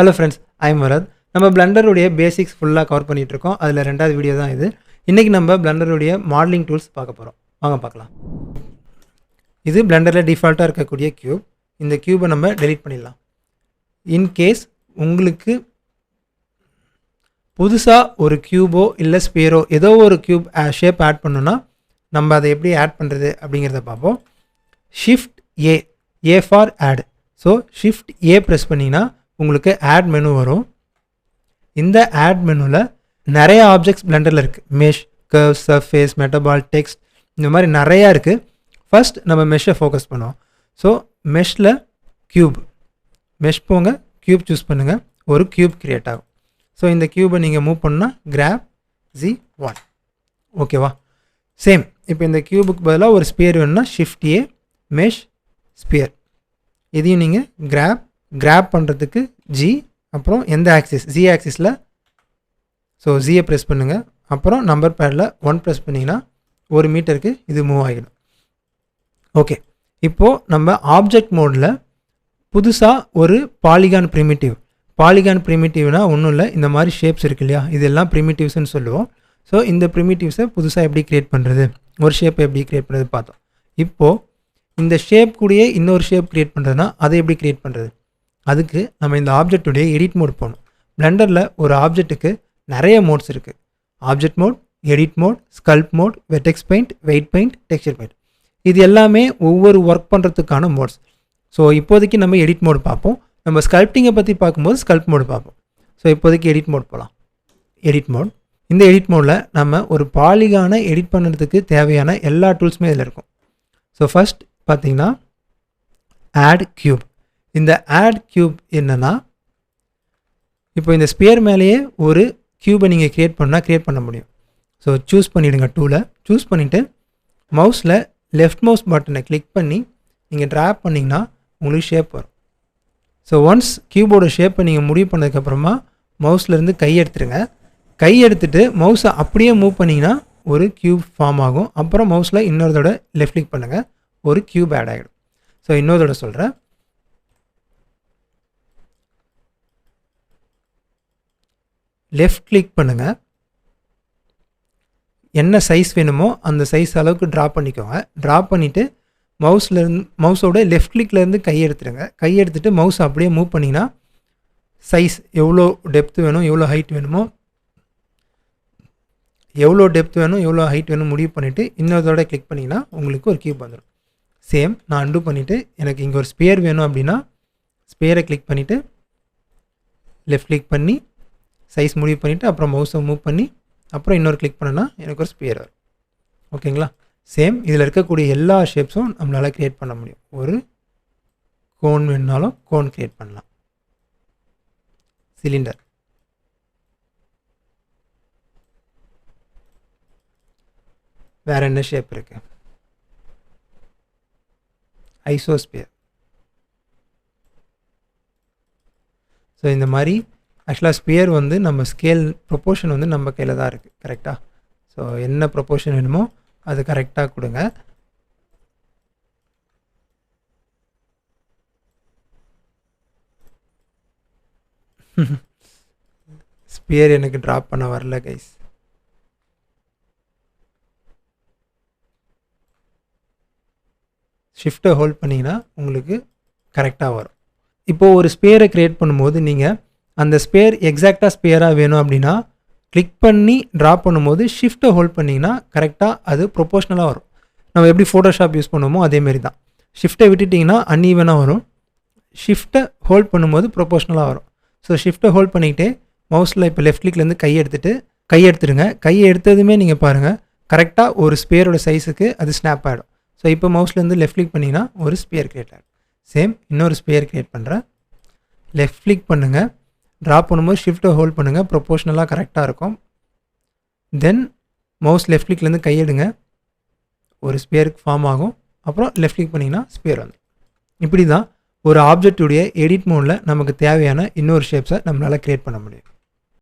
Hello friends, I'm வரத். நம்ம பிளண்டருடைய basics ஃபுல்லாக கவர் பண்ணிகிட்டு இருக்கோம். அதில் ரெண்டாவது வீடியோ தான் இது. இன்றைக்கி நம்ம பிளண்டருடைய மாடலிங் டூல்ஸ் பார்க்க போகிறோம். வாங்க பார்க்கலாம். இது பிளண்டரில் டிஃபால்ட்டாக இருக்கக்கூடிய க்யூப். இந்த க்யூபை நம்ம டெலீட் பண்ணிடலாம். இன்கேஸ் உங்களுக்கு புதுசாக ஒரு க்யூபோ இல்லை ஸ்பியரோ ஏதோ ஒரு க்யூப் ஷேப் ஆட் பண்ணணுன்னா நம்ம அதை எப்படி ஆட் பண்ணுறது அப்படிங்கிறத பார்ப்போம். Shift A for add. So shift A press பண்ணிங்கன்னா உங்களுக்கு ஆட் மெனு வரும். இந்த ஆட் மெனுவில் நிறைய ஆப்ஜெக்ட்ஸ் பிளண்டரில் இருக்குது. மெஷ், கர்வ், சர்ஃபேஸ், மெட்டபால், டெக்ஸ்ட், இந்த மாதிரி நிறையா இருக்குது. ஃபர்ஸ்ட் நம்ம மெஷ்ஷை ஃபோக்கஸ் பண்ணுவோம். ஸோ மெஷ்ஷில் க்யூப், மெஷ் போங்க, க்யூப் சூஸ் பண்ணுங்கள், ஒரு க்யூப் க்ரியேட் ஆகும். ஸோ இந்த க்யூபை நீங்கள் மூவ் பண்ணால் கிராப் Z1. ஓகேவா? சேம் இப்போ இந்த க்யூபுக்கு பதிலாக ஒரு ஸ்பியர் வேணும்னா ஷிஃப்ட் ஏ, மெஷ், ஸ்பியர். இதையும் நீங்கள் கிராப் பண்ணுறதுக்கு G, அப்புறம் எந்த ஆக்சிஸ், Z ஆக்சிஸில். ஸோ ஜியை ப்ரெஸ் பண்ணுங்கள், அப்புறம் நம்பர் பேடில் 1 ப்ரெஸ் பண்ணிங்கன்னா 1 மீட்டருக்கு இது மூவ் ஆகிடும். ஓகே, இப்போது நம்ம ஆப்ஜெக்ட் மோடில் புதுசாக ஒரு பாலிகான் ப்ரிமிட்டிவ். பாலிகான் ப்ரிமிட்டிவ்னா ஒன்றும் இல்லை, இந்த மாதிரி ஷேப்ஸ் இருக்கு இல்லையா, இதெல்லாம் ப்ரிமிட்டிவ்ஸ்ன்னு சொல்லுவோம். ஸோ இந்த ப்ரிமிட்டிவ்ஸை புதுசாக எப்படி க்ரியேட் பண்ணுறது, ஒரு ஷேப்பை எப்படி க்ரியேட் பண்ணுறது பார்த்தோம். இப்போது இந்த ஷேப் கூடயே இன்னொரு ஷேப் க்ரியேட் பண்ணுறதுனா அதை எப்படி க்ரியேட் பண்ணுறது? அதுக்கு நம்ம இந்த ஆப்ஜெக்டுடைய எடிட் மோட் போகணும். பிளண்டரில் ஒரு ஆப்ஜெக்ட்டுக்கு நிறைய மோட்ஸ் இருக்குது. Object mode, edit mode, sculpt mode, vertex paint, weight paint, texture paint. இது எல்லாமே ஒவ்வொரு ஒர்க் பண்ணுறதுக்கான மோட்ஸ். ஸோ இப்போதைக்கு நம்ம எடிட் மோட் பார்ப்போம். நம்ம ஸ்கல்ப்டிங்கை பற்றி பார்க்கும்போது ஸ்கல்ப் மோட் பார்ப்போம். ஸோ இப்போதைக்கு எடிட் மோட் போகலாம். Edit mode. இந்த எடிட் மோடில் நம்ம ஒரு பாலிகானை எடிட் பண்ணுறதுக்கு தேவையான எல்லா டூல்ஸுமே இதில் இருக்கும். ஸோ ஃபஸ்ட் பார்த்தீங்கன்னா ஆட் க்யூப். இந்த ஆட் க்யூப் என்னென்னா, இப்போ இந்த ஸ்பியர் மேலேயே ஒரு க்யூபை நீங்கள் க்ரியேட் பண்ண முடியும். ஸோ சூஸ் பண்ணிவிடுங்க, டூலை சூஸ் பண்ணிவிட்டு மவுஸில் லெஃப்ட் மவுஸ் பட்டனை கிளிக் பண்ணி நீங்கள் ட்ராப் பண்ணிங்கன்னா உங்களுக்கு ஷேப் வரும். ஸோ ஒன்ஸ் க்யூபோட ஷேப்பை நீங்கள் முடிவு பண்ணதுக்கப்புறமா மவுஸ்லேருந்து கை எடுத்துருங்க. கை எடுத்துகிட்டு மவுஸை அப்படியே மூவ் பண்ணிங்கன்னா ஒரு க்யூப் ஃபார்ம் ஆகும். அப்புறம் மவுஸில் இன்னொரு தடவை லெஃப்ட் கிளிக் பண்ணுங்கள், ஒரு க்யூப் ஆட் ஆகிடும். ஸோ இன்னொரு தடவை சொல்கிறேன். லெஃப்ட் கிளிக் பண்ணுங்கள், என்ன சைஸ் வேணுமோ அந்த சைஸ் அளவுக்கு ட்ரா பண்ணிக்கோங்க. ட்ரா பண்ணிவிட்டு மவுஸோட லெஃப்ட் கிளிக்லேருந்து கை எடுத்துருங்க. கை எடுத்துகிட்டு மவுஸ் அப்படியே மூவ் பண்ணிங்கன்னா சைஸ் எவ்வளோ டெப்த் வேணும், எவ்வளோ ஹைட் வேணுமோ, எவ்வளோ டெப்த் வேணும், எவ்வளோ ஹைட் வேணும் முடிவு பண்ணிவிட்டு இன்னொரு தடவை கிளிக் பண்ணிங்கன்னா உங்களுக்கு ஒரு க்யூப் வந்துடும். சேம் நான் அண்டு பண்ணிவிட்டு எனக்கு இங்கே ஒரு ஸ்பியர் வேணும் அப்படின்னா ஸ்பியரை கிளிக் பண்ணிவிட்டு லெஃப்ட் கிளிக் பண்ணி சைஸ் முடிவு பண்ணிவிட்டு அப்புறம் மவுஸை மூவ் பண்ணி அப்புறம் இன்னொரு கிளிக் பண்ணனா எனக்கு ஒரு ஸ்பியர் வரும். ஓகேங்களா? சேம் இதில் இருக்கக்கூடிய எல்லா ஷேப்ஸும் நம்மளால் க்ரியேட் பண்ண முடியும். ஒரு கோன் வேணுனாலும் கோன் க்ரியேட் பண்ணலாம். சிலிண்டர், வேறு என்ன ஷேப் இருக்குது? ஐசோஸ்பியர். ஸோ இந்த மாதிரி ஆக்சுவலாக ஸ்பியர் வந்து நம்ம ஸ்கேல் ப்ரொப்போர்ஷன் வந்து நம்ம கையில் தான் இருக்குது. கரெக்டாக? ஸோ என்ன ப்ரொப்போர்ஷன் வேணுமோ அது கரெக்டாக கொடுங்க. ஸ்பியர் எனக்கு ட்ராப் பண்ண வரல கைஸ். ஷிஃப்ட்டை ஹோல்ட் பண்ணிங்கன்னா உங்களுக்கு கரெக்டாக வரும். இப்போது ஒரு ஸ்பியரை க்ரியேட் பண்ணும்போது நீங்கள் அந்த ஸ்பியர் எக்ஸாக்டாக ஸ்பியராக வேணும் அப்படின்னா கிளிக் பண்ணி ட்ரா பண்ணும்போது ஷிஃப்ட்டை ஹோல்ட் பண்ணிங்கன்னா கரெக்டாக அது ப்ரொப்போஷ்னலாக வரும். நம்ம எப்படி ஃபோட்டோஷாப் யூஸ் பண்ணுவோமோ அதேமாரி தான். ஷிஃப்ட்டை விட்டுட்டிங்கன்னா அன்ஈவனாக வரும். ஷிஃப்ட்டை ஹோல்ட் பண்ணும்போது ப்ரொப்போஷ்னலாக வரும். ஸோ ஷிஃப்ட்டை ஹோல்ட் பண்ணிக்கிட்டே மவுஸில் இப்போ லெஃப்ட் கிளிக்லேருந்து கை எடுத்துருங்க. கையை எடுத்ததுமே நீங்கள் பாருங்கள் கரெக்டாக ஒரு ஸ்பியரோட சைஸுக்கு அது ஸ்னாப் ஆகிடும். ஸோ இப்போ மவுஸ்லேருந்து லெஃப்ட் கிளிக் பண்ணிங்கன்னா ஒரு ஸ்பியர் க்ரியேட் ஆகிடும். சேம் இன்னொரு ஸ்பியர் க்ரியேட் பண்ணுறேன். லெஃப்ட் கிளிக் பண்ணுங்கள், ட்ரா பண்ணும்போது ஷிஃப்ட்டை ஹோல்ட் பண்ணுங்கள், ப்ரொப்போஷ்னலாக கரெக்டாக இருக்கும். தென் மவுஸ் லெஃப்ட் கிளிக்லேருந்து கையெடுங்க, ஒரு ஸ்பியருக்கு ஃபார்ம் ஆகும். அப்புறம் லெஃப்ட் கிளிக் பண்ணிங்கன்னா ஸ்பியர் வந்துடும். இப்படி தான் ஒரு ஆப்ஜெக்டுடைய எடிட் மோடில் நமக்கு தேவையான இன்னொரு ஷேப்ஸை நம்மளால் க்ரியேட் பண்ண முடியும்.